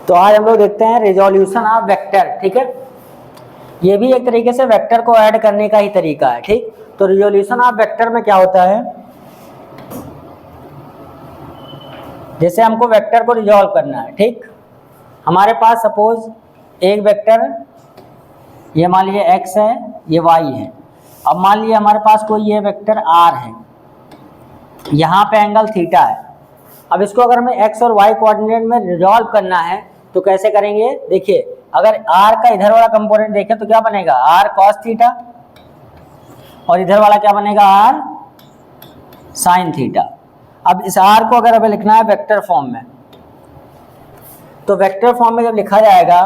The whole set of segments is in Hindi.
तो आज हम लोग देखते हैं रिजोल्यूशन ऑफ वेक्टर। ठीक है, ये भी एक तरीके से वेक्टर को ऐड करने का ही तरीका है। ठीक, तो रिजोल्यूशन ऑफ वेक्टर में क्या होता है, जैसे हमको वेक्टर को रिजॉल्व करना है। ठीक, हमारे पास सपोज एक वेक्टर, ये मान लीजिए x है, ये y है। अब मान लीजिए हमारे पास कोई ये वेक्टर r है, यहाँ पे एंगल थीटा है। अब इसको अगर हमें x और y कोऑर्डिनेट में रिजॉल्व करना है तो कैसे करेंगे, देखिए अगर r का इधर वाला कंपोनेंट देखें तो क्या बनेगा, r cos थीटा, और इधर वाला क्या बनेगा, r sin थीटा। अब इस r को अगर हमें लिखना है वेक्टर फॉर्म में, तो वेक्टर फॉर्म में जब लिखा जाएगा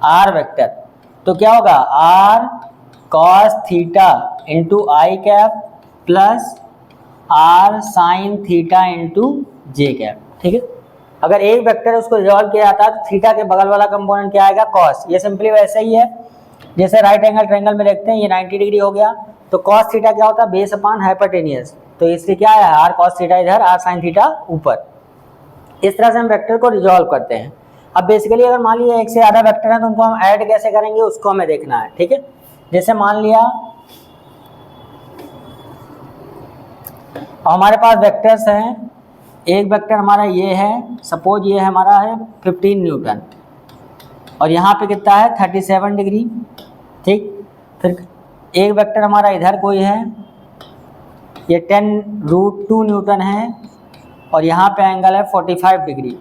r वेक्टर, तो क्या होगा, r cos theta into i cap plus r sin theta into j cap. ठीक है, अगर एक वेक्टर उसको रिजॉल्व किया जाता है तो थीटा के बगल वाला कंपोनेंट क्या आएगा, cos। ये सिंपली वैसे ही है जैसे राइट एंगल ट्रायंगल में लिखते हैं, ये 90 डिग्री हो गया, तो cos थीटा क्या होता है, बेस अपॉन हाइपोटेनियस, तो इसलिए क्या है, r cos थीटा इधर, r sin थीटा ऊपर। इस तरह से हम वेक्टर को रिजॉल्व करते हैं। अब बेसिकली अगर मान लिया एक से ज़्यादा वेक्टर है तो उनको हम ऐड कैसे करेंगे, उसको हमें देखना है। ठीक है, जैसे मान लिया हमारे पास वेक्टर्स हैं, एक वेक्टर हमारा ये है, सपोज ये हमारा है 15 न्यूटन, और यहाँ पे कितना है 37 डिग्री। ठीक, फिर एक वेक्टर हमारा इधर कोई है, ये 10√2 न्यूटन है, और यहाँ पे एंगल है 45 डिग्री।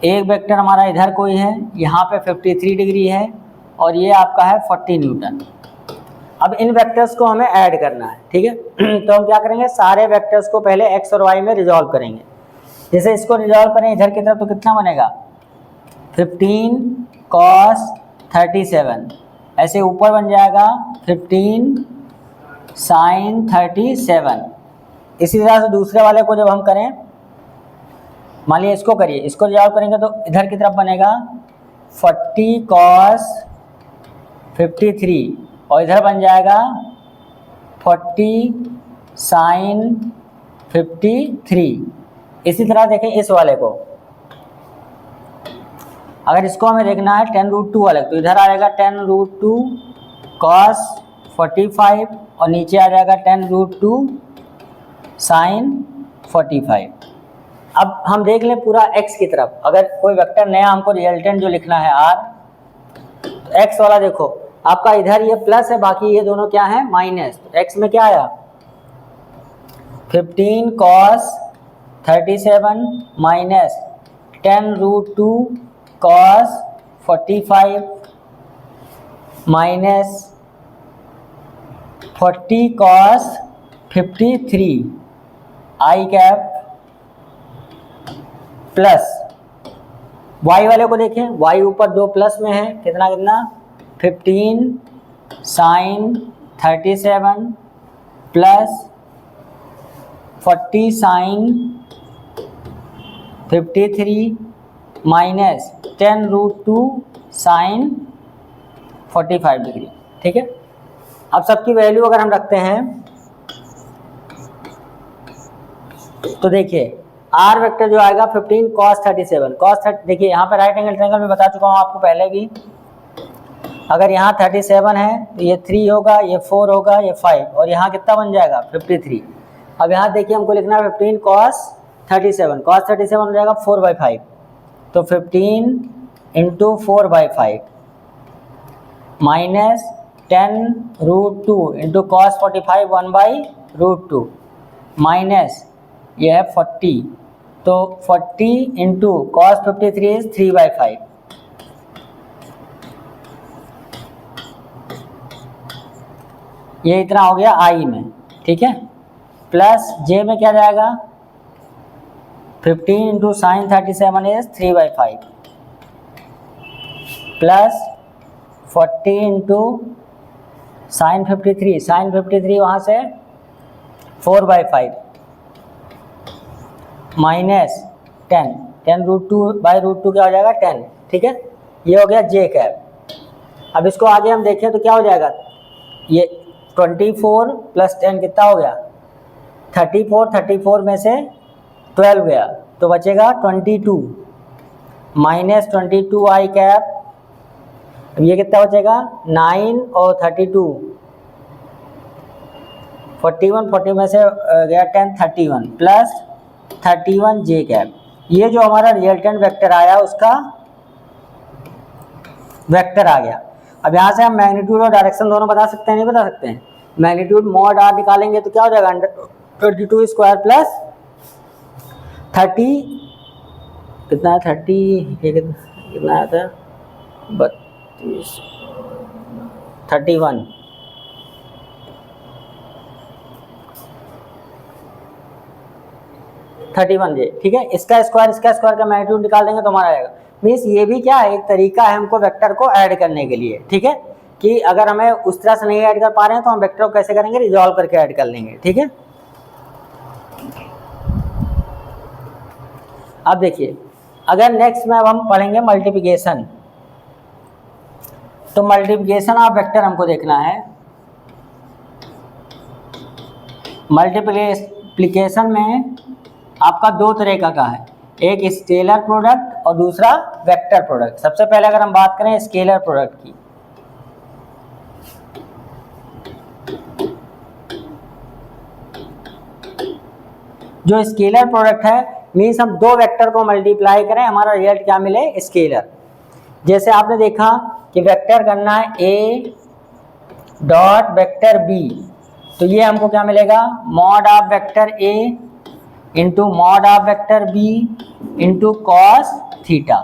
एक वेक्टर हमारा इधर कोई है, यहाँ पे 53 डिग्री है, और ये आपका है 40 न्यूटन। अब इन वेक्टर्स को हमें ऐड करना है। ठीक है, तो हम क्या करेंगे, सारे वेक्टर्स को पहले x और y में रिजॉल्व करेंगे। जैसे इसको रिजॉल्व करें इधर की तरफ तो कितना बनेगा, 15 cos 37, ऐसे ऊपर बन जाएगा 15 sin 37। इसी तरह से दूसरे वाले को जब हम करें, मान लीजिए इसको करिए, इसको रिजॉल्व करेंगे तो इधर की तरफ बनेगा 40 cos 53, और इधर बन जाएगा 40 sin 53। इसी तरह देखें इस वाले को, अगर इसको हमें देखना है 10√2 वाले, तो इधर आ जाएगा 10√2 cos 45, और नीचे आ जाएगा 10√2 sin 45। अब हम देख लें पूरा x की तरफ, अगर कोई वेक्टर नया हमको रिजल्टेंट जो लिखना है r, तो x वाला देखो आपका इधर ये प्लस है, बाकी ये दोनों क्या है, माइनस। तो x में क्या आया, 15 cos 37 minus 10√2 cos 45 minus 40 cos 53 आई कैप प्लस y वाले को देखें, y ऊपर दो प्लस में है, कितना कितना 15 sin 37 plus 40 sin 53 minus 10√2 sin 45 degree. ठीक है, अब सबकी वैल्यू अगर हम रखते हैं तो देखिए r वेक्टर जो आएगा 15 cos 37 cos 30, देखिए यहाँ पे राइट एंगल ट्रायंगल में बता चुका हूँ आपको पहले भी, अगर यहाँ 37 है तो ये 3 होगा, ये 4 होगा, ये 5, और यहाँ कितना बन जाएगा 53। अब यहाँ देखिए हमको लिखना है 15 cos 37, cos 37 हो जाएगा 4/5, तो 15 into 4/5 minus 10√2 into cos 45 1/√2 minus ये है 40, तो 40 इंटू cos 53 इज 3/5। ये इतना हो गया आई में। ठीक है, प्लस जे में क्या जाएगा, 15 into sine 37 is 3/5 plus 40 into sine 53, sine 53 वहाँ से 4/5 माइनस 10√2 क्या हो जाएगा 10। ठीक है, ये हो गया जे कैप। अब इसको आगे हम देखें तो क्या हो जाएगा, ये 24 प्लस 10 कितना हो गया 34 में से 12 गया तो बचेगा 22 -22i कैप, अब ये कितना बचेगा 9 और 32, 41, 40 में से गया 10, 31 प्लस 31 जे कैप। ये जो हमारा रिजल्टेंट वेक्टर आया उसका वेक्टर आ गया। अब यहाँ से हम मैग्नीट्यूड और डायरेक्शन दोनों बता सकते हैं, नहीं बता सकते हैं? मैग्नीट्यूड मॉड आर निकालेंगे तो क्या हो जाएगा 22 स्क्वायर प्लस 30, कितना है 30, ये कितना आता है 32, 31, जे, ठीक है। इसका स्क्वायर का मैग्नीट्यूड निकाल देंगे तो हमारा आएगा। मीन्स ये भी क्या है, एक तरीका है हमको वेक्टर को ऐड करने के लिए, ठीक है, कि अगर हमें उस तरह से नहीं ऐड कर पा रहे हैं तो हम वेक्टर को कैसे करेंगे, रिजॉल्व करके ऐड कर लेंगे, ठीक है। अब देखिए, अगर नेक्स्ट में अब हम पढ़ेंगे मल्टीप्लिकेशन, तो मल्टीप्लिकेशन ऑफ वेक्टर हमको देखना है। मल्टीप्लिकेशन में आपका दो तरीका का है, एक स्केलर प्रोडक्ट और दूसरा वेक्टर प्रोडक्ट। सबसे पहले अगर हम बात करें स्केलर प्रोडक्ट की, जो स्केलर प्रोडक्ट है मीन्स हम दो वेक्टर को मल्टीप्लाई करें, हमारा रिजल्ट क्या मिले, स्केलर। जैसे आपने देखा कि वेक्टर करना है a डॉट वेक्टर b, तो ये हमको क्या मिलेगा, mod of vector a into mod of vector b into cos theta.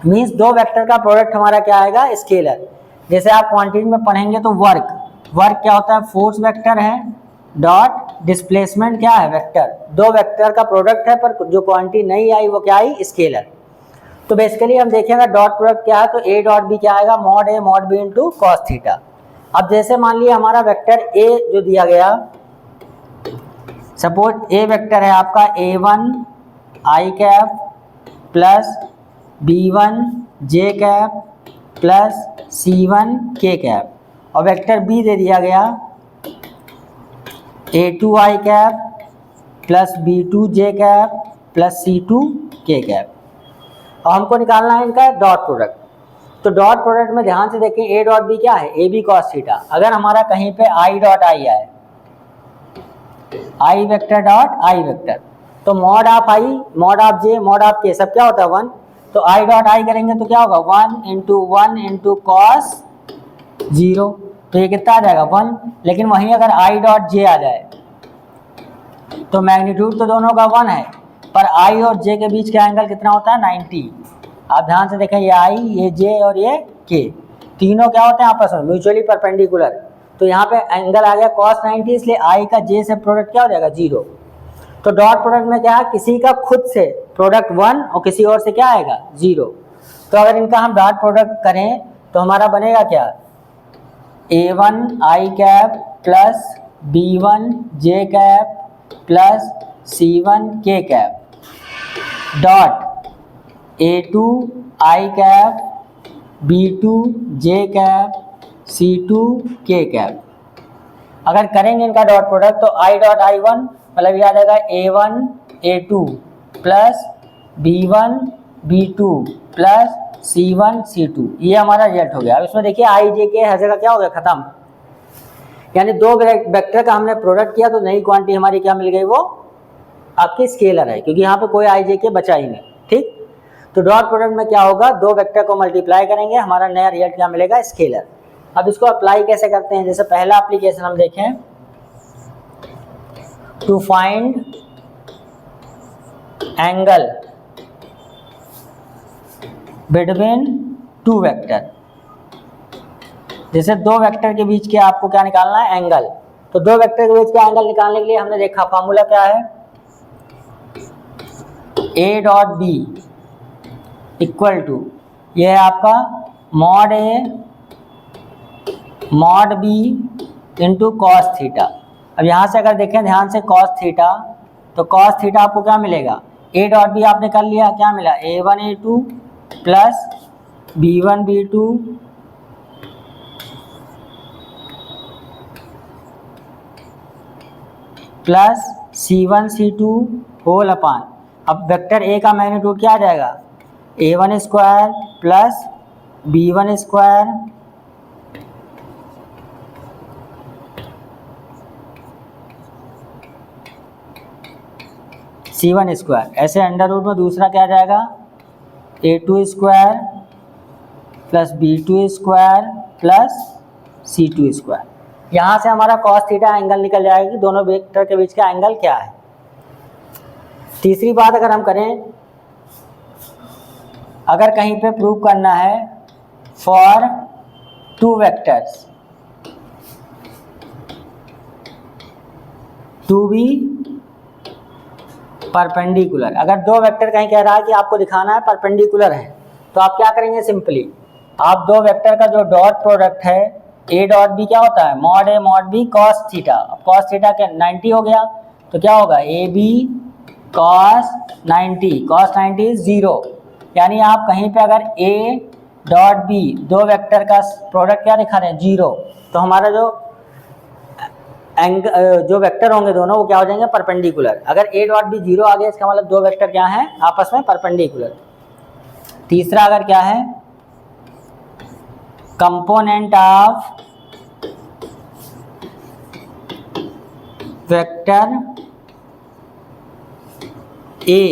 Means दो वेक्टर का प्रोडक्ट हमारा क्या आएगा, स्केलर। जैसे आप क्वांटिटी में पढ़ेंगे तो वर्क क्या होता है, फोर्स वेक्टर है डॉट डिस्प्लेसमेंट क्या है, वेक्टर। दो वेक्टर का प्रोडक्ट है पर जो क्वांटिटी नहीं आई वो क्या आई, स्केलर। तो बेसिकली हम देखेंगे डॉट प्रोडक्ट क्या है, तो a डॉट b क्या आएगा, mod a mod b into cos theta. अब जैसे मान लिया हमारा वेक्टर a जो दिया गया, सपोज a वेक्टर है आपका a1 i cap plus b1 j cap plus c1 k cap, और वेक्टर b दे दिया गया a2 i cap plus b2 j cap plus c2 k cap. और हमको निकालना है इनका डॉट प्रोडक्ट। तो डॉट प्रोडक्ट में ध्यान से देखें, a डॉट b क्या है, ए बी कॉस थीटा। अगर हमारा कहीं पे i डॉट i आए, i vector dot i vector, तो mod of i mod of j mod of k सब क्या होता है 1, तो i डॉट i करेंगे तो क्या होगा 1 इंटू कॉस 0, तो ये कितना आ जाएगा 1। लेकिन वहीं अगर i डॉट j आ जाए तो मैग्नीट्यूड तो दोनों का 1 है, पर i और j के बीच का एंगल कितना होता है 90। आप ध्यान से देखें, ये i ये j और ये k तीनों क्या होते हैं आपस में म्यूचुअली परपेंडिकुलर, तो यहाँ पे एंगल आ गया cos 90, इसलिए i का j से प्रोडक्ट क्या हो जाएगा 0। तो डॉट प्रोडक्ट में क्या है, किसी का खुद से प्रोडक्ट 1 और किसी और से क्या आएगा 0। तो अगर इनका हम डॉट प्रोडक्ट करें तो हमारा बनेगा क्या, a1 i cap plus b1 j cap plus c1 k cap dot a2 i cap b2 j cap c2 k cap. अगर करेंगे इनका डॉट प्रोडक्ट तो i डॉट i1 मतलब ये आ जाएगा a1 a2 plus b1 b2 plus c1 c2, ये हमारा रिजल्ट हो गया। अब इसमें देखिए i j k हर जगह क्या हो गया, खत्म। यानी दो वेक्टर का हमने प्रोडक्ट किया तो नई क्वांटिटी हमारी क्या मिल गई, वो आपकी स्केलर है, क्योंकि यहाँ पे कोई i j k बचा ही नहीं, ठीक। तो डॉट प्रोडक्ट में क्या होगा, दो वेक्टर को मल्टीप्लाई करेंगे, हमारा नया रिजल्ट क्या मिलेगा, स्केलर। अब इसको अप्लाई कैसे करते हैं, जैसे पहला एप्लीकेशन हम देखें, to find angle between two vector. जैसे दो वेक्टर के बीच के आपको क्या निकालना है, एंगल। तो दो वेक्टर के बीच का एंगल निकालने के लिए हमने देखा फॉर्मूला क्या है, a dot b equal to, ये है आपका mod a mod b into cos theta. अब यहाँ से अगर देखें ध्यान से कॉस थीटा, तो कॉस थीटा आपको क्या मिलेगा, a डॉट b आपने कर लिया, क्या मिला a1 a2 plus b1 b2 plus c1 c2 whole upon. अब वेक्टर a का मैग्नीट्यूड क्या आ जाएगा, a1 square plus b1 square c1 square, ऐसे अंडर रूट में दूसरा क्या आ जाएगा a2 square plus b2 square plus c2 square. यहाँ से हमारा cos थीटा एंगल निकल जाएगा कि दोनों वेक्टर के बीच का एंगल क्या है। तीसरी बात अगर हम करें, अगर कहीं पे प्रूव करना है for two vectors to be perpendicular, अगर दो वेक्टर कहीं कह रहा है कि आपको दिखाना है परपेंडिकुलर है, तो आप क्या करेंगे, सिंपली आप दो वेक्टर का जो डॉट प्रोडक्ट है a डॉट बी क्या होता है, mod a mod b cos theta. cos theta के 90 हो गया तो क्या होगा ए बी cos 90 इज 0, यानी आप कहीं पे अगर a डॉट b दो वेक्टर का प्रोडक्ट क्या दिखा रहे हैं 0, तो हमारा जो वेक्टर होंगे दोनों वो क्या हो जाएंगे परपेंडिकुलर। अगर a डॉट बी 0 आ गया इसका मतलब दो वेक्टर क्या हैं आपस में परपेंडिकुलर। तीसरा अगर क्या है, component of vector a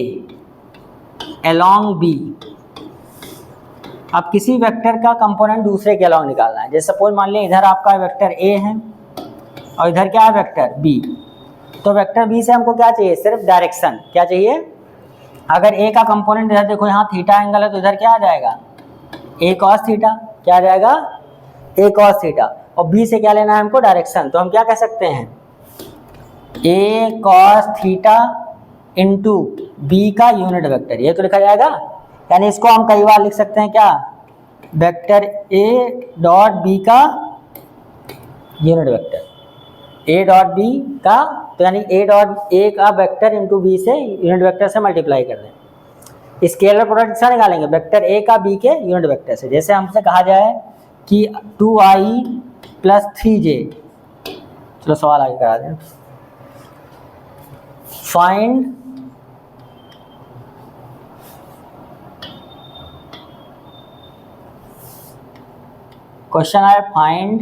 along b, अब किसी वेक्टर का कंपोनेंट दूसरे के अलॉन्ग निकालना है। जैसे सपोज मान लिया इधर आपका वेक्टर a है और इधर क्या है वेक्टर b, तो वेक्टर b से हमको क्या चाहिए, सिर्फ डायरेक्शन। क्या चाहिए, अगर a का कंपोनेंट इधर देखो यहाँ थीटा एंगल है तो इधर क्या आ जाएगा a cos थीटा, क्या आ जाएगा a cos थीटा, और b से क्या लेना है हमको डायरेक्शन। तो हम क्या कह सकते हैं a cos theta into b का यूनिट वेक्टर, ये तो लिखा जाएगा। यानी इसको हम कई बार लिख सकते हैं क्या, वेक्टर a डॉट b का unit vector, a dot b का, तो यानी a डॉट a का वेक्टर इंटू b से यूनिट वेक्टर से मल्टीप्लाई कर दें। स्केलर प्रोडक्ट किसका निकालेंगे, वेक्टर a का b के यूनिट वेक्टर से। जैसे हमसे कहा जाए कि 2i प्लस 3j, चलो सवाल आगे करा दें, फाइंड क्वेश्चन है find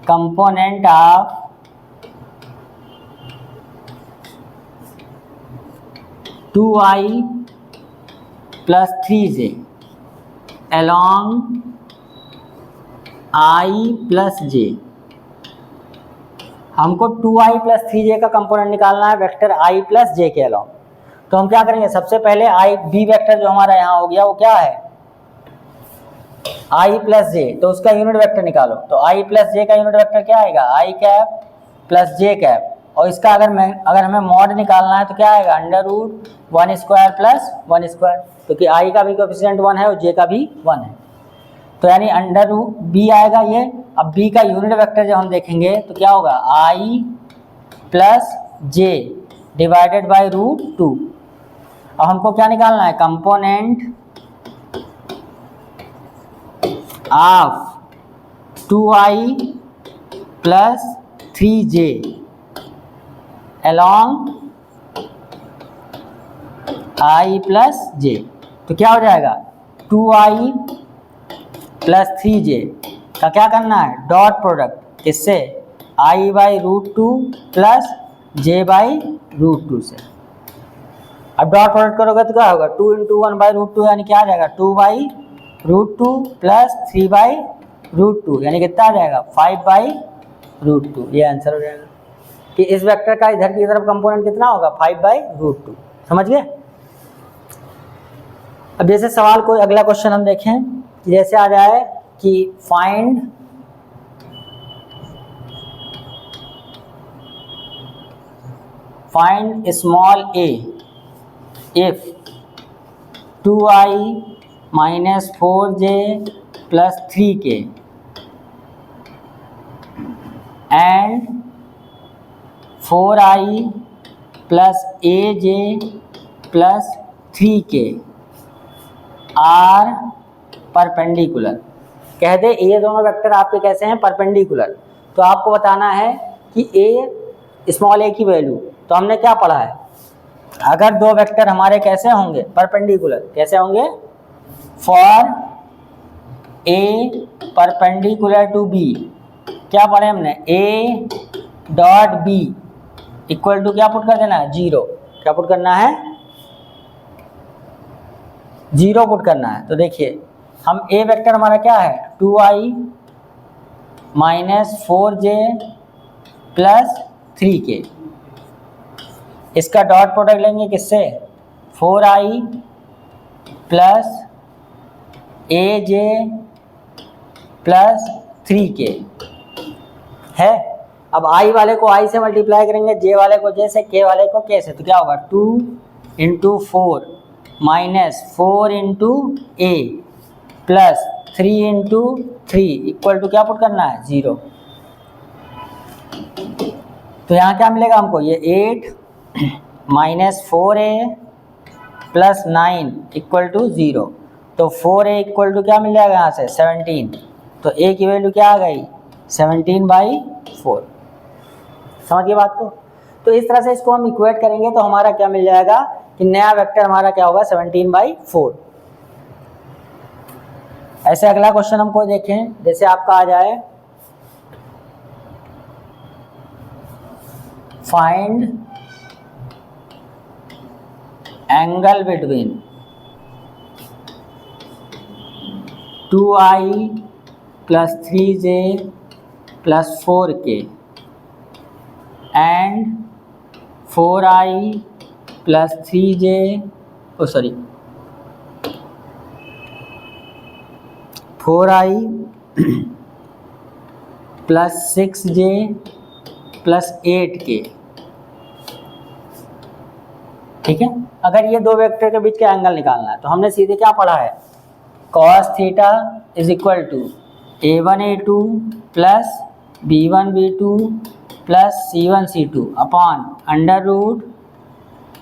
component of two i plus 3j along i plus j। हमको 2i प्लस 3j का कंपोनेंट निकालना है वेक्टर i प्लस j के अलॉन्ग। तो हम क्या करेंगे, सबसे पहले i b वेक्टर जो हमारा यहाँ हो गया वो क्या है i प्लस j, तो उसका यूनिट वेक्टर निकालो। तो i प्लस j का यूनिट वेक्टर क्या आएगा, i cap plus j cap, और इसका अगर हमें मॉड निकालना है तो क्या आएगा under root 1 square plus 1 square, क्योंकि i का भी कोएफिशिएंट 1 है और j का भी 1 है। तो यानी अंडर रूट b आएगा ये। अब b का यूनिट वेक्टर जब हम देखेंगे तो क्या होगा i plus j divided by root 2। अब हमको क्या निकालना है, component of 2i plus 3j along i plus j। तो क्या हो जाएगा 2i प्लस 3j का क्या करना है डॉट प्रोडक्ट, किससे i by root 2 plus j by root 2 से। अब डॉट प्रोडक्ट करोगे तो क्या होगा 2 इंटू 1 बाई रूट 2, यानी क्या आ जाएगा 2 by root 2 plus 3 by root 2, यानी कितना आ जाएगा 5 बाई रूट 2। ये आंसर हो जाएगा कि इस वेक्टर का इधर की तरफ कंपोनेंट कितना होगा 5 बाई रूट 2। समझ गए। अब जैसे सवाल कोई अगला क्वेश्चन हम देखें, जैसे आ जाए कि find small a if 2i minus 4j plus 3k and 4i plus aj plus 3k are perpendicular. कह दे ये दोनों वेक्टर आपके कैसे हैं परपेंडिकुलर, तो आपको बताना है कि a स्मॉल a की वैल्यू। तो हमने क्या पढ़ा है अगर दो वेक्टर हमारे कैसे होंगे, परपेंडिकुलर, कैसे होंगे, for a perpendicular to b, क्या पढ़े हमने, a dot B equal to क्या पुट कर देना है, 0, क्या पुट करना है, 0 पुट करना है। तो देखिए हम ए वेक्टर हमारा क्या है, 2i minus 4j plus 3k, इसका डॉट प्रोडक्ट लेंगे किससे, 4i plus aj plus 3k है। अब i वाले को i से मल्टीप्लाई करेंगे, j वाले को j से, k वाले को k से, तो क्या होगा 2 into 4 minus 4 into a plus 3 into 3 equal to क्या पुट करना है, 0। तो यहाँ क्या मिलेगा हमको, ये 8 minus 4a plus 9 equal to 0। तो 4a इक्वल टू क्या मिल जाएगा यहाँ से, 17। तो a की वैल्यू क्या आ गई, 17/4। समझिए बात को। तो इस तरह से इसको हम इक्वेट करेंगे तो हमारा क्या मिल जाएगा कि नया वेक्टर हमारा क्या होगा, 17/4। ऐसे अगला क्वेश्चन हमको देखें, जैसे आपका आ जाए, find angle between 2i plus 3j plus 4k and 4i plus 3j, oh sorry 4i plus 6j plus 8k, ठीक है। अगर ये दो वेक्टर के बीच का एंगल निकालना है तो हमने सीधे क्या पढ़ा है, cos theta is equal to a1a2 plus b1b2 plus c1c2 upon under root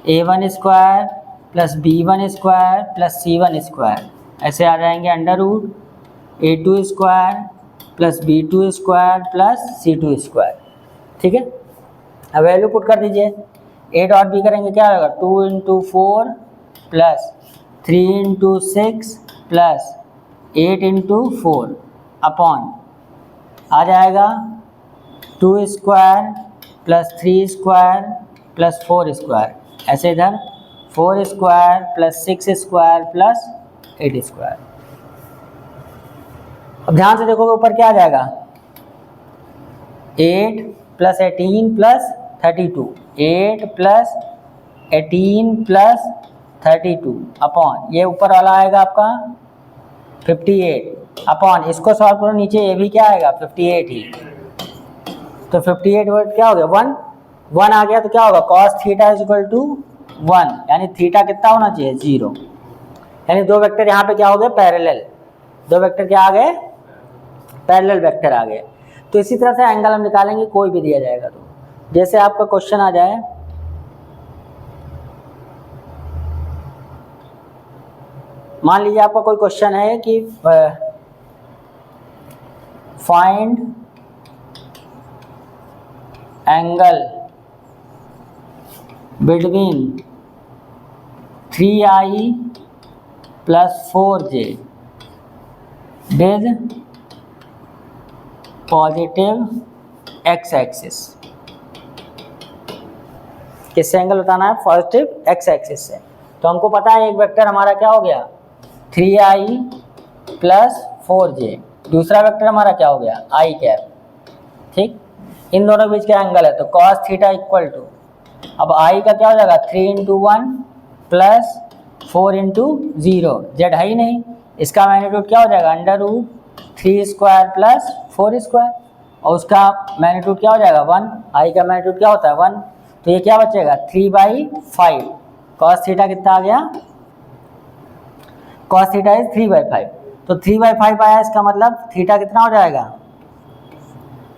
a1 square plus b1 square plus c1 square, ऐसे आ जाएंगे under root a2 square plus b2 square plus c2 square, ठीक है। अब वैल्यू पुट कर दीजिए, a डॉट b करेंगे क्या होगा, 2 into 4 plus 3 into 6 plus 8 into 4 upon आ जाएगा 2 square plus 3 square plus 4 square, ऐसे इधर 4 square plus 6 square plus 8 square. अब ध्यान से देखोगे ऊपर क्या आ जाएगा, 8 plus 18 plus 32, 8 plus 18 plus 32 upon ये ऊपर वाला आएगा आपका 58 अपॉन, इसको सॉल्व करो नीचे, ये भी क्या आएगा 58 ही। तो 58 वर्ड क्या हो गया, 1 आ गया, तो क्या होगा cos theta is equal to 1, यानी थीटा कितना होना चाहिए, 0। यानी दो वेक्टर यहाँ पे क्या हो गए, पैरेलल, दो वेक्टर क्या आ गए, पैरेलल वेक्टर आ गए। तो इसी तरह से एंगल हम निकालेंगे, कोई भी दिया जाएगा तो, जैसे आपका क्वेश्चन आ जाए, मान लीजिए आपका कोई क्वेश्चन है कि find angle between 3i plus 4j with positive x axis. किससे एंगल बताना है, पॉजिटिव x एक्सिस से। तो हमको पता है एक वेक्टर हमारा क्या हो गया, 3i प्लस 4j, दूसरा वेक्टर हमारा क्या हो गया, i कैप, ठीक। इन दोनों के बीच का एंगल है, तो cos थीटा इक्वल टू, अब i का क्या हो जाएगा 3 इंटू 1 प्लस 4 इंटू 0, जेड है ही नहीं, इसका मैग्नीट्यूड क्या हो जाएगा under root 3 square plus 4 square, और उसका मैग्नीट्यूड क्या हो जाएगा 1, i का मैग्नीट्यूड क्या होता है 1, तो ये क्या बचेगा 3/5। cos थीटा कितना आ गया, cos थीटा इज 3/5, तो 3/5 आया, इसका मतलब थीटा कितना हो जाएगा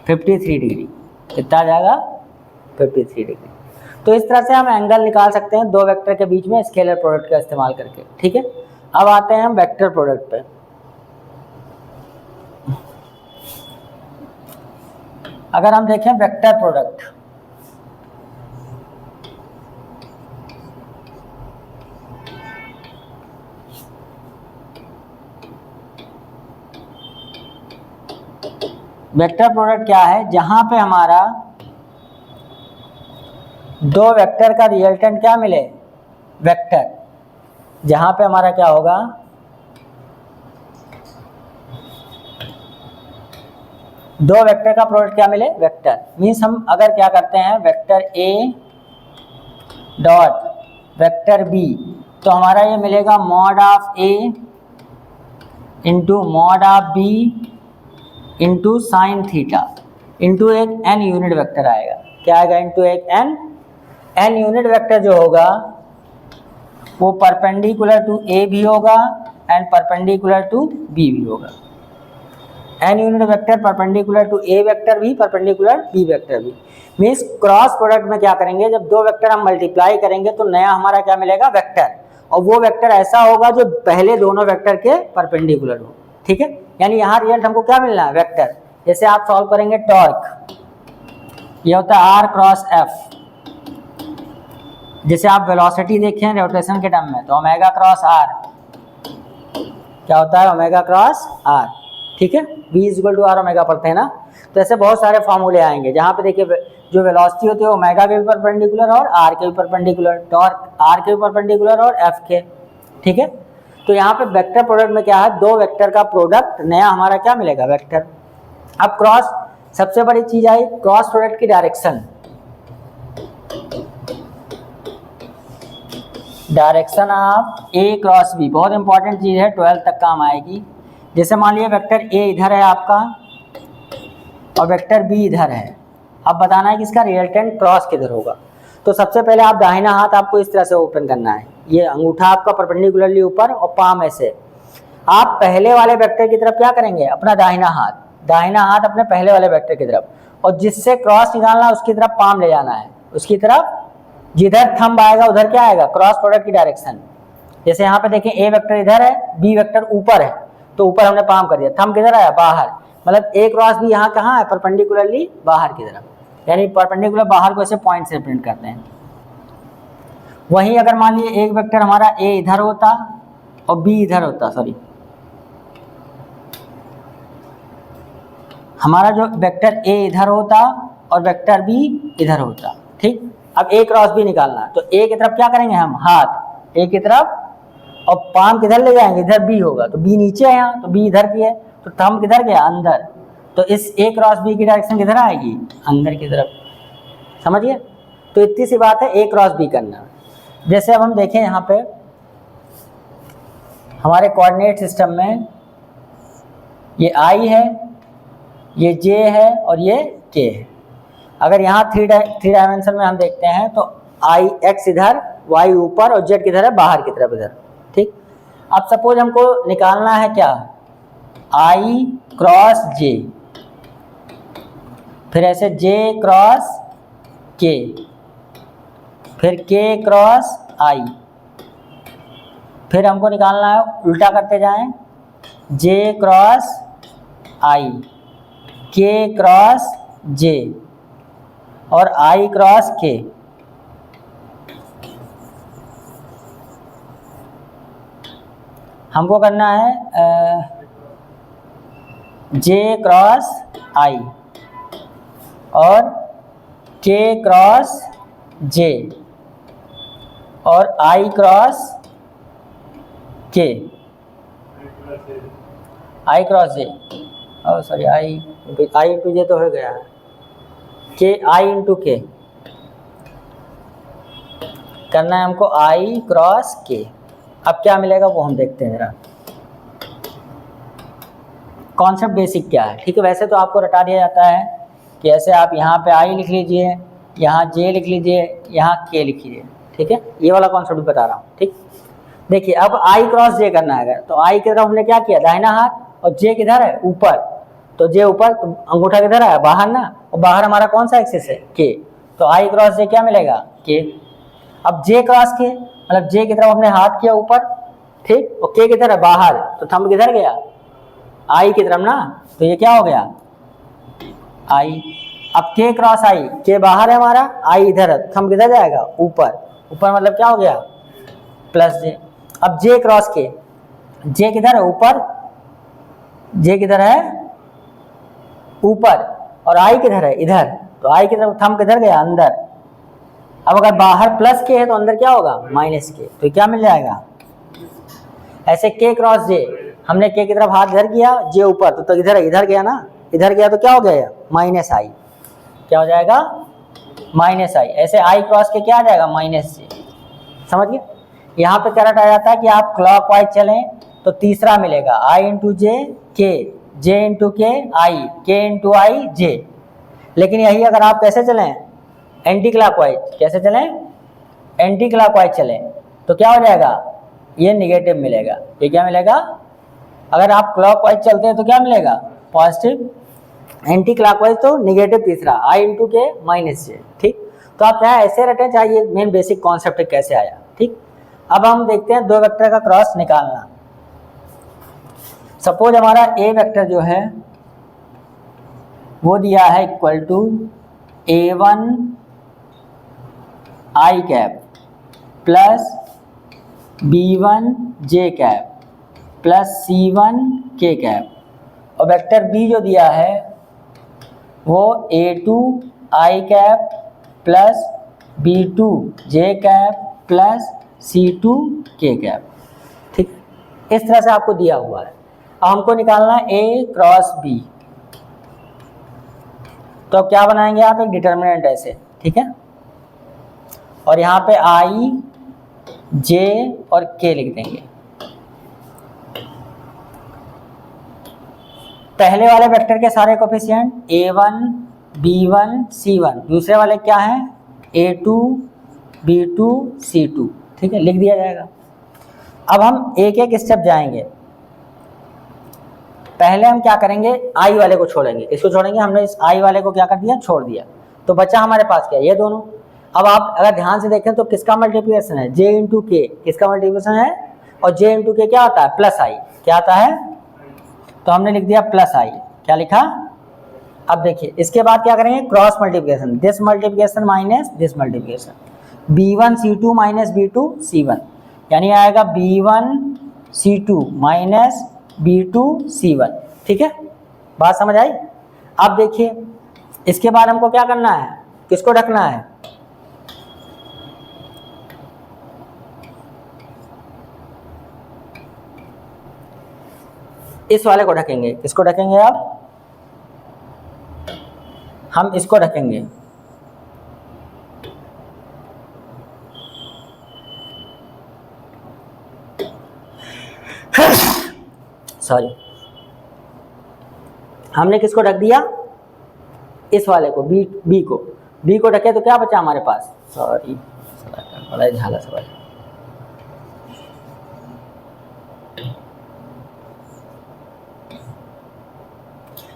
53 डिग्री, कितना आ जाएगा 53 डिग्री। तो इस तरह से हम एंगल निकाल सकते हैं दो वेक्टर के बीच में स्केलर प्रोडक्ट का इस्तेमाल करके, ठीक है। अब आते हैं हम वेक्टर प्रोडक्ट पे। अगर हम देखें वेक्टर प्रोडक्ट, वेक्टर प्रोडक्ट क्या है, जहां पे हमारा दो वेक्टर का रिजल्टेंट क्या मिले, वेक्टर, जहां पे हमारा क्या होगा, दो वेक्टर का प्रोडक्ट क्या मिले, वेक्टर। मीन्स हम अगर क्या करते हैं, vector a dot vector b, तो हमारा ये मिलेगा mod of a into mod of b into sine theta into एक एन यूनिट वेक्टर आएगा। क्या आएगा, इंटू एक एन यूनिट वेक्टर जो होगा वो परपेंडिकुलर टू ए भी होगा एंड परपेंडिकुलर टू बी भी होगा। N unit vector perpendicular to a vector भी, परपेंडिकुलर बी वेक्टर भी। मीन्स क्रॉस प्रोडक्ट में क्या करेंगे, जब दो वेक्टर हम मल्टीप्लाई करेंगे तो नया हमारा क्या मिलेगा, वेक्टर, और वो वेक्टर ऐसा होगा जो पहले दोनों वेक्टर के परपेंडिकुलर हो। ठीक है, यानी यहाँ रिजल्ट हमको क्या मिलना है, वेक्टर। जैसे आप सॉल्व करेंगे टॉर्क, ये होता है आर क्रॉस एफ। जैसे आप वेलोसिटी देखें रोटेशन के टर्म में, तो ओमेगा क्रॉस आर क्या होता है, ओमेगा क्रॉस आर। ठीक है, v equal to r omega पढ़ते हैं ना। तो ऐसे बहुत सारे फॉर्मूले आएंगे जहाँ पे देखिए जो वेलोसिटी होती है ओमेगा के भी परपेंडिकुलर और आर के भी परपेंडिकुलर, टॉर्क आर के भी परपेंडिकुलर और एफ के। ठीक है, तो यहाँ पे वेक्टर प्रोडक्ट में क्या है, दो वेक्टर का प्रोडक्ट नया हमारा क्या मिलेगा, वेक्टर। अब क्रॉस, सबसे बड़ी चीज आई क्रॉस प्रोडक्ट की direction. Direction of A cross b बहुत इंपॉर्टेंट चीज है, 12th तक काम आएगी। जैसे मान लिया वेक्टर ए इधर है आपका और वेक्टर बी इधर है, अब बताना है कि इसका रिजल्टेंट क्रॉस किधर होगा। तो सबसे पहले आप दाहिना हाथ आपको इस तरह से ओपन करना है, ये अंगूठा आपका परपेंडिकुलरली ऊपर और पाम ऐसे। आप पहले वाले वेक्टर की तरफ क्या करेंगे, अपना दाहिना हाथ अपने पहले वाले वेक्टर की तरफ, और जिससे क्रॉस निकालना उसकी तरफ पाम ले जाना है, उसकी तरफ जिधर थंब आएगा उधर क्या आएगा, क्रॉस प्रोडक्ट की डायरेक्शन। जैसे यहाँ पे देखें ए वेक्टर इधर है, बी वेक्टर ऊपर है, तो ऊपर हमने पाम कर दिया, थंब किधर आया, बाहर, मतलब ए क्रॉस बी यहाँ कहाँ है, परपेंडिकुलरली बाहर की तरफ, यानी परपेंडिकुलर बाहर को ऐसे पॉइंट से प्रिंट करते हैं। वहीं अगर मान लीजिए एक वेक्टर हमारा ए इधर होता और बी इधर होता, सॉरी हमारा जो वेक्टर ए इधर होता और वेक्टर बी इधर होता। ठीक, अब ए क्रॉस बी निकालना, तो ए की तरफ क्या करेंगे हम, हाथ ए की तरफ, और पाम किधर ले जाएंगे, इधर बी होगा, तो बी नीचे है यहाँ, तो बी इधर की है, तो थंब किधर गया, अंदर, तो इस ए क्रॉस बी की डायरेक्शन किधर आएगी, अंदर की तरफ। समझिए, तो इतनी सी बात है ए क्रॉस बी करना। जैसे अब हम देखें यहाँ पे हमारे कोऑर्डिनेट सिस्टम में ये आई है, ये जे है और ये के है। अगर यहाँ थ्री डायमेंशन में हम देखते हैं तो आई एक्स इधर, वाई ऊपर और जेड किधर है, बाहर की तरफ इधर। ठीक, अब सपोज हमको निकालना है क्या, आई क्रॉस जे, फिर ऐसे जे क्रॉस के, फिर के क्रॉस आई, फिर हमको निकालना है उल्टा करते जाएं, जे क्रॉस आई, के क्रॉस जे और आई क्रॉस के। हमको करना है जे क्रॉस आई और के क्रॉस जे और आई क्रॉस के, आई क्रॉस जे, और सॉरी आई इंटू जे तो हो गया है, के आई इंटू के करना है हमको, आई क्रॉस के। अब क्या मिलेगा वो हम देखते हैं जरा, कॉन्सेप्ट बेसिक क्या है। ठीक है, वैसे तो आपको रटा दिया जाता है कि ऐसे आप यहाँ पे आई लिख लीजिए, यहाँ जे लिख लीजिए, यहाँ के लिख लीजिए। ठीक है, ये वाला कॉन्सेप्ट बता रहा हूँ। ठीक, देखिए अब आई क्रॉस जे करना है, तो आई की तरफ हमने क्या किया, दाहिना हाथ, और जे किधर है, ऊपर, तो जे ऊपर, तो अंगूठा किधर है, बाहर ना, और बाहर हमारा कौन सा एक्सिस है, के, तो आई क्रॉस जे क्या मिलेगा, के। अब जे क्रॉस के मतलब जे की तरफ हमने हाथ किया ऊपर, ठीक, और के किधर है, बाहर, तो थंब किधर गया, आई की तरफ ना, तो ये क्या हो गया, आई। अब के क्रॉस आई, के बाहर है हमारा, आई इधर है, थंब किधर जाएगा, ऊपर, ऊपर मतलब क्या हो गया, प्लस जे। अब जे क्रॉस के, जे किधर है, ऊपर, जे किधर है, ऊपर, और आई किधर है, इधर, तो आई की तरफ थंब किधर गया, अंदर। अब अगर बाहर प्लस के है तो अंदर क्या होगा, माइनस के, तो क्या मिल जाएगा। ऐसे के क्रॉस जे, हमने के की तरफ हाथ इधर किया, जे ऊपर, तो इधर गया ना, इधर गया तो क्या हो गया, माइनस आई, क्या हो जाएगा, माइनस आई। ऐसे आई क्रॉस के क्या आ जाएगा, माइनस जे। समझ गए। यहाँ पे करंट आ जाता है कि आप क्लॉकवाइज चलें तो तीसरा मिलेगा, आई इंटू जे के, जे इंटू के इंटू आई जे। लेकिन यही अगर आप कैसे चलें, एंटी क्लॉकवाइज, कैसे चलें, एंटी क्लॉकवाइज चलें, तो क्या हो जाएगा, ये निगेटिव मिलेगा। ये क्या मिलेगा, अगर आप क्लॉकवाइज चलते हैं तो क्या मिलेगा, पॉजिटिव, एंटी क्लॉकवाइज तो निगेटिव तीसरा, आई इंटू के माइनस जे। ठीक, तो आप चाहे ऐसे रटें, चाहे ये मेन बेसिक कॉन्सेप्ट कैसे आया। ठीक, अब हम देखते हैं दो वेक्टर का क्रॉस निकालना। सपोज हमारा ए वेक्टर जो है वो दिया है equal to a1 i cap plus b1 j cap plus c1 k cap, और वेक्टर बी जो दिया है वो a2 आई कैप प्लस b2 जे कैप प्लस c2 के कैप। ठीक, इस तरह से आपको दिया हुआ है। अब हमको निकालना है a क्रॉस b, तो क्या बनाएंगे आप, एक डिटर्मिनेंट ऐसे, ठीक है, और यहाँ पे i j और k लिख देंगे। पहले वाले वेक्टर के सारे कोफिशिएंट a1 b1 c1, दूसरे वाले क्या हैं, a2 b2 c2। ठीक है, लिख दिया जाएगा। अब हम एक एक स्टेप जाएंगे। पहले हम क्या करेंगे, आई वाले को छोड़ेंगे, इसको छोड़ेंगे, हमने इस आई वाले को क्या कर दिया, छोड़ दिया, तो बचा हमारे पास क्या, ये दोनों। अब आप अगर ध्यान से देखें तो किसका मल्टीप्लिकेशन है, जे इंटू के, किसका मल्टीप्लिकेशन है, और जे इंटू के क्या आता है, प्लस आई, क्या आता है, तो हमने लिख दिया प्लस आई, क्या लिखा। अब देखिए इसके बाद क्या करेंगे, cross multiplication, this multiplication minus this multiplication, b1 c2 minus b2 c1, यानी आएगा b1 c2 minus b2 c1। ठीक है, बात समझ आई। अब देखिए इसके बाद हमको क्या करना है, किसको ढकना है, इस वाले को ढकेंगे। किसको ढकेंगे आप, हम इसको ढकेंगे। सॉरी, हमने किसको ढक दिया, इस वाले को, बी को ढके तो क्या बचा हमारे पास, सॉरी बड़ा झाला सवाल,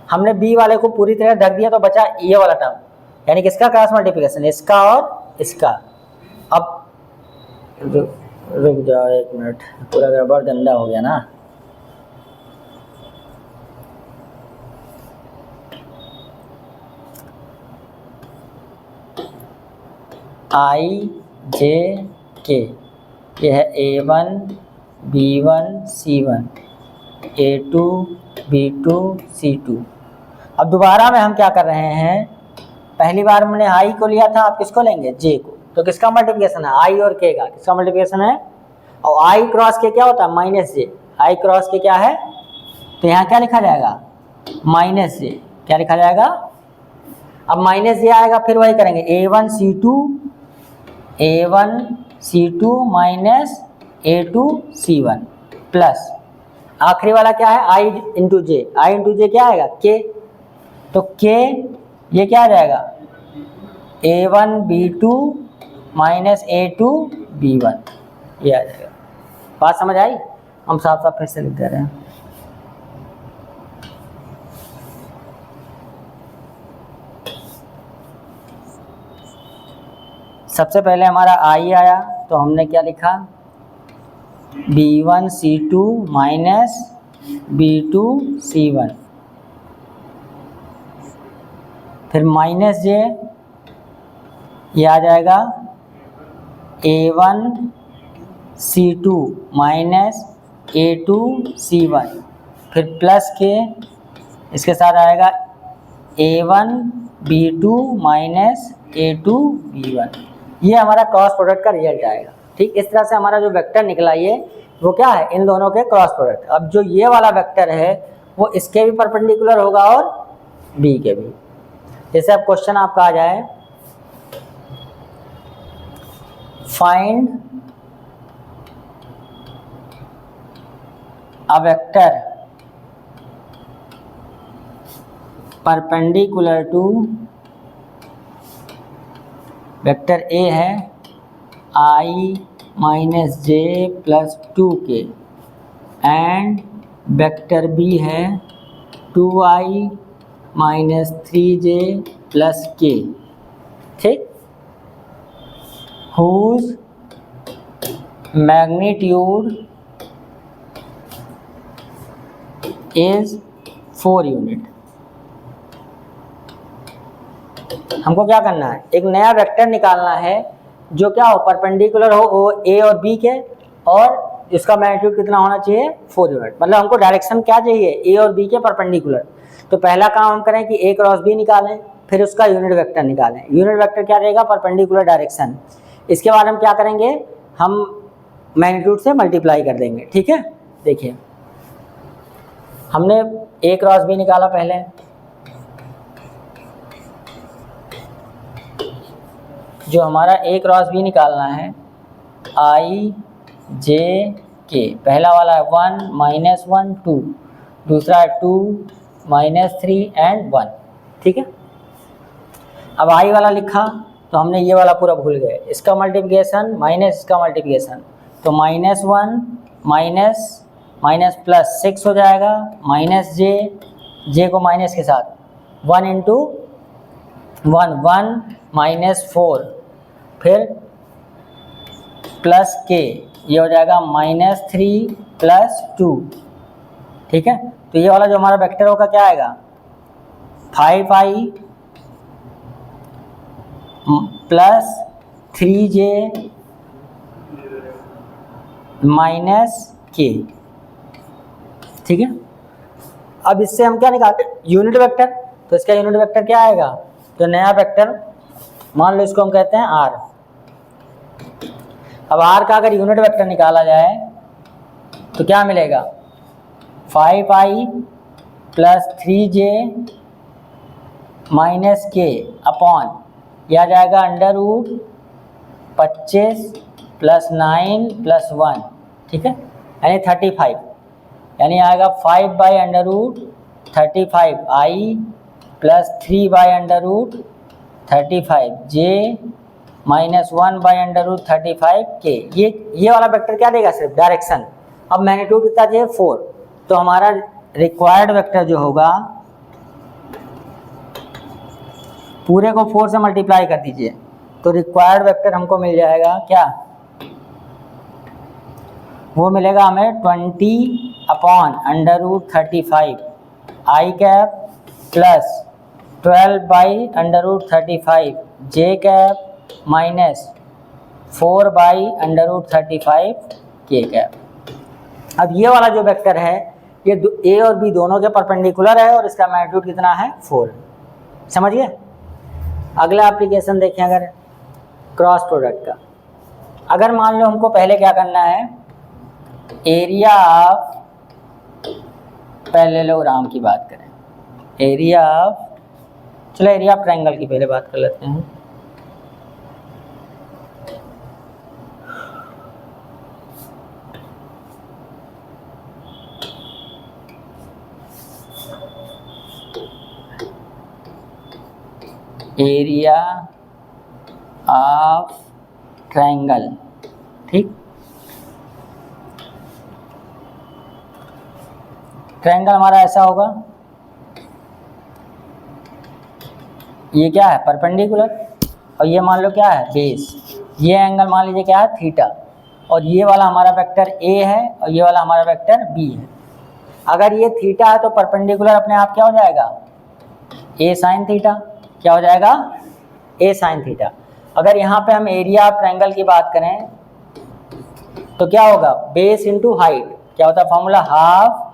हमने बी वाले को पूरी तरह ढक दिया तो बचा ये वाला टर्म, यानी किसका क्रॉस मल्टीप्लिकेशन, इसका और इसका। अब रुक जाओ एक मिनट, पूरा गड़बड़ गंदा हो गया ना। आई जे के, ये है a1 b1 c1 a2 b2 c2। अब दोबारा में हम क्या कर रहे हैं, पहली बार हमने आई को लिया था, आप किसको लेंगे, जे को, तो किसका मल्टीप्लिकेशन है, आई और के का, किसका मल्टीप्लिकेशन है, और आई क्रॉस के क्या होता है, माइनस जे, आई क्रॉस के क्या है, तो यहाँ क्या लिखा जाएगा, माइनस जे, क्या लिखा जाएगा। अब माइनस जे आएगा, फिर वही करेंगे, a1 c2 minus a2 c1 plus आखिरी वाला क्या है, आई इंटू जे क्या आएगा, के, तो के ये क्या आ जाएगा, a1 b2 minus a2 b1, ये आ जाएगा। बात समझ आई, हम साफ साफ फिर से लिख दे रहे हैं। सबसे पहले हमारा आई आया तो हमने क्या लिखा, b1 c2 minus b2 c1, फिर माइनस जे, ये आ जाएगा a1 c2 minus a2 c1, फिर प्लस के, इसके साथ आएगा A1 B2 minus A2 B1, ये हमारा क्रॉस प्रोडक्ट का रिजल्ट आएगा। ठीक, इस तरह से हमारा जो वेक्टर निकला ये वो क्या है, इन दोनों के क्रॉस प्रोडक्ट। अब जो ये वाला वेक्टर है वो इसके भी परपेंडिकुलर होगा और बी के भी। जैसे अब क्वेश्चन आपका आ जाए, find a vector perpendicular to, vector a है I minus j plus 2k and vector b है 2i minus 3j plus k। ठीक, whose magnitude is 4 यूनिट। हमको क्या करना है, एक नया वेक्टर निकालना है जो क्या हो, परपेंडिकुलर हो ए और बी के, और इसका मैग्नीट्यूड कितना होना चाहिए, 4 यूनिट। मतलब हमको डायरेक्शन क्या चाहिए, ए और बी के परपेंडिकुलर। तो पहला काम हम करें कि ए क्रॉस बी निकालें, फिर उसका यूनिट वेक्टर निकालें। यूनिट वेक्टर क्या रहेगा, परपेंडिकुलर डायरेक्शन। इसके बाद हम क्या करेंगे, हम मैग्नीट्यूड से मल्टीप्लाई कर देंगे। ठीक है, देखिए हमने ए क्रॉस बी निकाला पहले, जो हमारा ए क्रॉस बी निकालना है आई जे के, पहला वाला है 1 माइनस 1 2, दूसरा है 2 माइनस 3 एंड 1। ठीक है, अब आई वाला लिखा तो हमने ये वाला पूरा भूल गए, इसका मल्टीप्लिकेशन माइनस इसका मल्टीप्लिकेशन, तो माइनस 1 माइनस माइनस प्लस 6 हो जाएगा, माइनस जे को माइनस के साथ 1 इंटू 1 माइनस 4, फिर प्लस के, ये हो जाएगा माइनस 3 प्लस 2। ठीक है, तो ये वाला जो हमारा वेक्टर होगा क्या आएगा, 5i प्लस 3j माइनस के। ठीक है, अब इससे हम क्या निकालते हैं, यूनिट वेक्टर। तो इसका यूनिट वेक्टर क्या आएगा, तो नया वेक्टर मान लो इसको हम कहते हैं r। अब r का अगर यूनिट वेक्टर निकाला जाए तो क्या मिलेगा, 5i प्लस 3j माइनस के अपॉन, यह आ जाएगा अंडर रूट 25 प्लस 9 प्लस 1। ठीक है, यानी 35, यानी आएगा 5 by under root 35i plus 3 by under root 35j minus 1 by under root 35k। ये वाला वेक्टर क्या देगा, सिर्फ डायरेक्शन। अब मैग्नीट्यूड कितना चाहिए, 4। तो हमारा रिक्वायर्ड वेक्टर जो होगा, पूरे को 4 से मल्टीप्लाई कर दीजिए, तो रिक्वायर्ड वेक्टर हमको मिल जाएगा क्या, वो मिलेगा हमें 20 upon under root 35 i cap plus 12 by under root 35 j cap minus 4 by under root 35 k cap. अब ये वाला जो वेक्टर है ये ए और बी दोनों के परपेंडिकुलर है और इसका मैग्नीट्यूड कितना है, 4। समझिए, अगला एप्लीकेशन देखें, अगर क्रॉस प्रोडक्ट का, अगर मान लो हमको पहले क्या करना है, एरिया ऑफ पैरेललोग्राम की बात करें, एरिया ऑफ, चलो एरिया ऑफ ट्रायंगल की पहले बात कर लेते हैं। Area of triangle. ठीक, ट्रायंगल हमारा ऐसा होगा, ये क्या है, परपेंडिकुलर, और ये मान लो क्या है, बेस। ये एंगल मान लीजिए क्या है, थीटा, और ये वाला हमारा वेक्टर ए है और ये वाला हमारा वेक्टर बी है। अगर ये थीटा है तो परपेंडिकुलर अपने आप क्या हो जाएगा, ए साइन थीटा। क्या हो जाएगा, ए साइन थीटा। अगर यहाँ पे हम एरिया ऑफ ट्रायंगल की बात करें तो क्या होगा, बेस इंटू हाइट। क्या होता है formula, half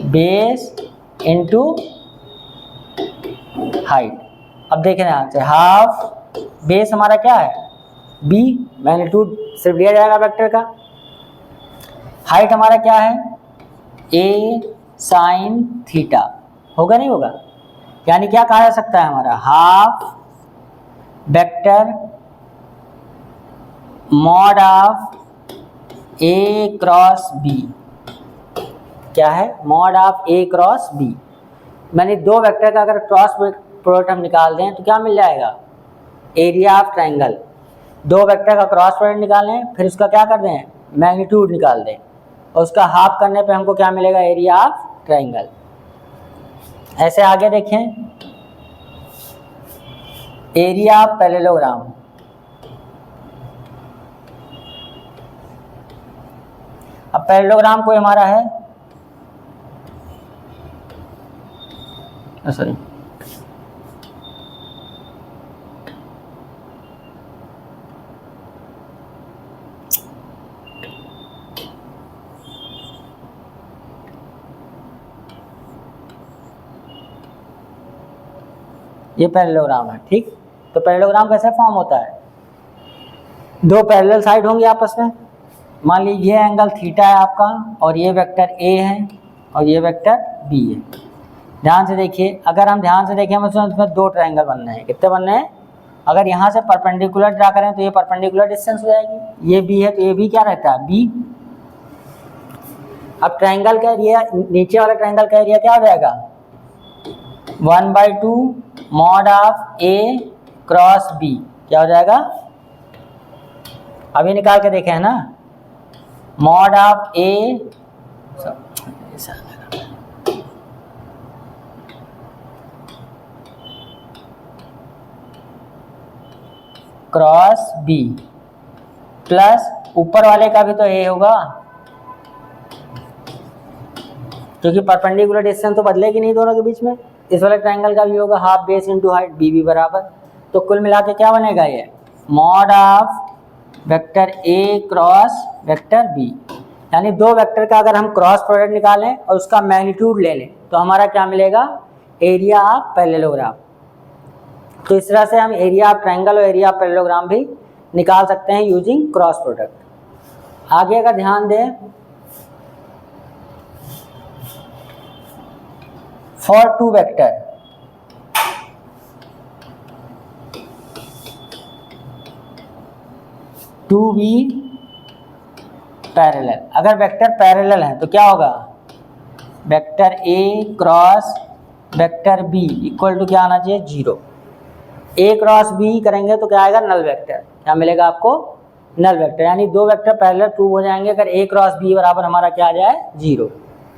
base into height. अब देखें यहाँ से हाफ बेस हमारा क्या है b, मैग्नीट्यूड सिर्फ लिया जाएगा वेक्टर का। हाइट हमारा क्या है a साइन थीटा, होगा नहीं होगा? यानी क्या कहा जा सकता है हमारा half vector mod of a cross b, क्या है mod of a cross b। मैंने दो वेक्टर का अगर क्रॉस प्रोडक्ट हम निकाल दें तो क्या मिल जाएगा एरिया ऑफ ट्रायंगल। दो वेक्टर का क्रॉस प्रोडक्ट निकालें फिर उसका क्या कर दें मैग्नीट्यूड निकाल दें और उसका हाफ करने पे हमको क्या मिलेगा एरिया ऑफ ट्रायंगल। ऐसे आगे देखें एरिया ऑफ पैरेललोग्राम। अब पैरेललोग्राम कोई हमारा है सॉरी ये पैरेललोग्राम है, ठीक। तो पैरेललोग्राम कैसे फॉर्म होता है, दो पैरेलल साइड होंगी आपस में। मान लीजिए ये एंगल थीटा है आपका और ये वेक्टर ए है और ये वेक्टर बी है। ध्यान से देखिए, अगर हम ध्यान से देखें मतलब इसमें दो ट्रायंगल बनने हैं। कितने बनने हैं? अगर यहाँ से परपेंडिकुलर ड्रा करें तो ये परपेंडिकुलर डिस्टेंस हो जाएगी, ये बी है तो ये भी क्या रहता है बी। अब ट्रायंगल का एरिया, नीचे वाला ट्रायंगल का एरिया क्या हो जाएगा 1/2 mod of A cross b, क्या हो जाएगा अभी निकाल के देखे है ना, mod of A cross b plus ऊपर वाले का भी तो ए होगा क्योंकि परपेंडिकुलर डिस्टेंस तो बदलेगी नहीं दोनों के बीच में। इस वाले ट्रायंगल का भी होगा half base into height b भी बराबर। तो कुल मिला के क्या बनेगा ये mod of vector a cross vector b. यानी दो वेक्टर का अगर हम क्रॉस प्रोडक्ट निकालें और उसका मैग्नीट्यूड ले लें तो हमारा क्या मिलेगा एरिया ऑफ पैरेललोग्राम। तो इस तरह से हम एरिया ऑफ ट्रायंगल और एरिया ऑफ पैरेललोग्राम भी निकाल सकते हैं यूजिंग क्रॉस प्रोडक्ट। आगे अगर ध्यान दें for two vector to be parallel, अगर वेक्टर पैरेलल है तो क्या होगा vector a cross vector b equal to क्या आना चाहिए 0। ए क्रॉस बी करेंगे तो क्या आएगा नल वेक्टर, क्या मिलेगा आपको नल वेक्टर। यानी दो वेक्टर पैरेलल प्रूव हो जाएंगे अगर ए क्रॉस बी बराबर हमारा क्या आ जाए 0।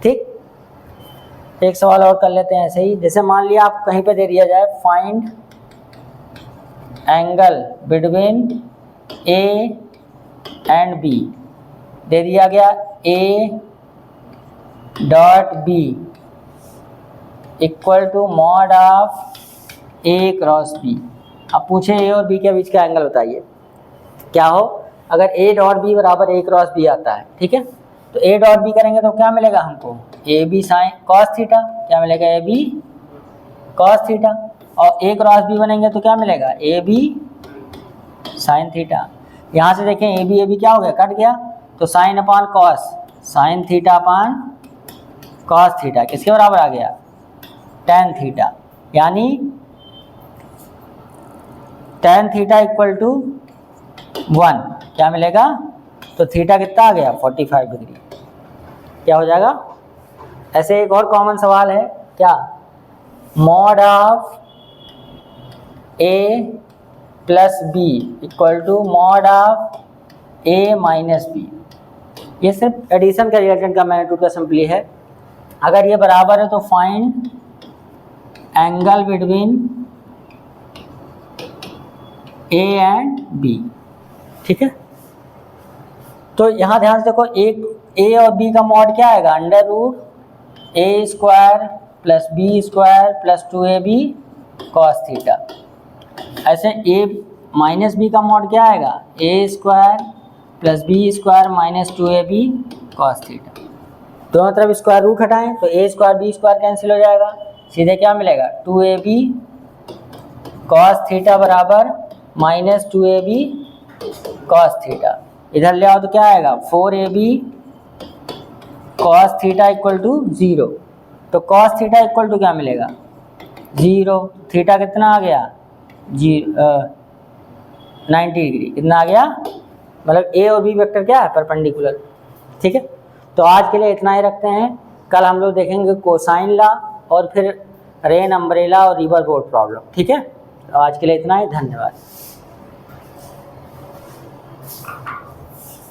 ठीक, एक सवाल और कर लेते हैं ऐसे ही। जैसे मान लिया आप कहीं पे दे दिया जाए find angle between A and B, दे दिया गया A dot B equal to mod of A cross B. अब पूछे ए और बी के बीच का एंगल बताइए क्या हो। अगर ए डॉट बी बराबर ए क्रॉस बी आता है, ठीक है, तो ए डॉट बी करेंगे तो क्या मिलेगा हमको a b sine cos theta, क्या मिलेगा ए बी कॉस थीटा। और ए क्रॉस बी बनेंगे तो क्या मिलेगा ए बी साइन थीटा। यहाँ से देखें ए बी क्या हो गया कट गया, तो sine upon cos sine theta upon cos theta किसके बराबर आ गया टेन थीटा। यानी टेन थीटा इक्वल टू 1 क्या मिलेगा, तो थीटा कितना आ गया 45 डिग्री, क्या हो जाएगा। ऐसे एक और कॉमन सवाल है क्या mod of a plus b equal to mod of a minus b. ये सिर्फ एडिशन का रिलेटेड का मैग्नीट्यूड का सिंपली है। अगर ये बराबर है तो find angle between A and b, ठीक है। तो यहाँ ध्यान से देखो एक ए और बी का मॉड क्या आएगा under root A square plus B square plus 2ab cos theta. ऐसे ए माइनस बी का मॉड क्या आएगा A square plus B square minus 2ab cos theta. दोनों तरफ स्क्वायर रूट हटाएं तो A square B square cancel हो जाएगा, सीधे क्या मिलेगा 2ab कॉस थीटा बराबर -2ab कॉस थीटा, इधर ले आओ तो क्या आएगा 4ab cos theta equal to 0। तो कॉस थीटा इक्वल टू क्या मिलेगा 0, थीटा कितना आ गया 90 डिग्री, कितना आ गया, मतलब ए और बी वेक्टर क्या है परपेंडिकुलर। ठीक है, तो आज के लिए इतना ही रखते हैं, कल हम लोग देखेंगे कोसाइन लॉ और फिर रेन अम्ब्रेला और रिवर बोर्ड प्रॉब्लम। ठीक है, तो आज के लिए इतना ही, धन्यवाद।